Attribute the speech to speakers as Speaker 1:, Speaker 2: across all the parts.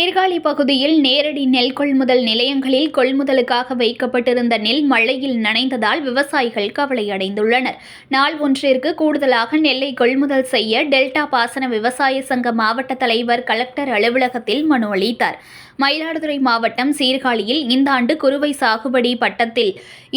Speaker 1: சீர்காழி பகுதியில் நேரடி நெல் கொள்முதல் நிலையங்களில் கொள்முதலுக்காக வைக்கப்பட்டிருந்த நெல் மழையில் நனைந்ததால் விவசாயிகள் கவலையடைந்துள்ளனர். நாள் ஒன்றிற்கு கூடுதலாக நெல்லை கொள்முதல் செய்ய டெல்டா பாசன விவசாய சங்க மாவட்ட தலைவர் கலெக்டர் அலுவலகத்தில் மனு அளித்தார். மயிலாடுதுறை மாவட்டம் சீர்காழியில் இந்த ஆண்டு குறுவை சாகுபடி பட்டத்தில்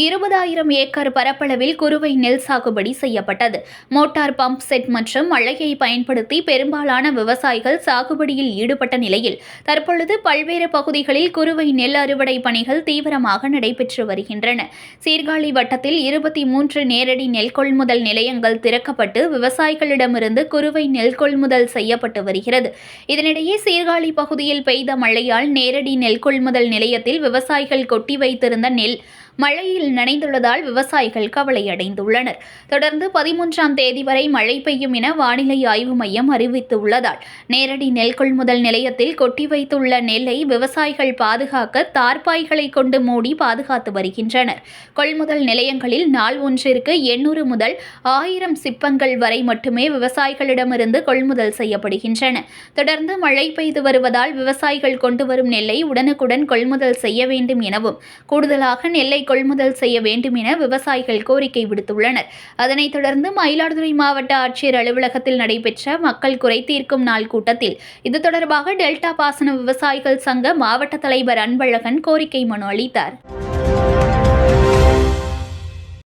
Speaker 1: 20,000 ஏக்கர் பரப்பளவில் குறுவை நெல் சாகுபடி செய்யப்பட்டது. மோட்டார் பம்ப் செட் மற்றும் மழையை பயன்படுத்தி பெரும்பாலான விவசாயிகள் சாகுபடியில் ஈடுபட்ட நிலையில் தற்பொழுது பல்வேறு பகுதிகளில் குறுவை நெல் அறுவடை பணிகள் தீவிரமாக நடைபெற்று வருகின்றன. சீர்காழி வட்டத்தில் 23 நேரடி நெல் கொள்முதல் நிலையங்கள் திறக்கப்பட்டு விவசாயிகளிடமிருந்து குறுவை நெல் கொள்முதல் செய்யப்பட்டு வருகிறது. இதனிடையே சீர்காழி பகுதியில் பெய்த மழையால் நேரடி நெல் கொள்முதல் நிலையத்தில் விவசாயிகள் கொட்டி வைத்திருந்த நெல் மழையில் நனைந்துள்ளதால் விவசாயிகள் கவலையடைந்துள்ளனர். தொடர்ந்து 13ஆம் தேதி வரை மழை பெய்யும் என வானிலை ஆய்வு மையம் அறிவித்துள்ளதால் நேரடி நெல் கொள்முதல் நிலையத்தில் கொட்டி வைத்துள்ள நெல்லை விவசாயிகள் பாதுகாக்க தார்பாய்களை கொண்டு மூடி பாதுகாத்து வருகின்றனர். கொள்முதல் நிலையங்களில் நாள் ஒன்றிற்கு 800 முதல் 1000 சிப்பங்கள் வரை மட்டுமே விவசாயிகளிடமிருந்து கொள்முதல் செய்யப்படுகின்றன. தொடர்ந்து மழை பெய்து வருவதால் விவசாயிகள் கொண்டு வரும் நெல்லை உடனுக்குடன் கொள்முதல் செய்ய வேண்டும் எனவும் கூடுதலாக நெல்லை கொள்முதல் செய்ய வேண்டும் என விவசாயிகள் கோரிக்கை விடுத்துள்ளனர். அதனைத் தொடர்ந்து மயிலாடுதுறை மாவட்ட ஆட்சியர் அலுவலகத்தில் நடைபெற்ற மக்கள் குறை தீர்க்கும் நாள் கூட்டத்தில் இது தொடர்பாக டெல்டா பாசன விவசாயிகள் சங்க மாவட்ட தலைவர் அன்பழகன் கோரிக்கை மனு அளித்தார்.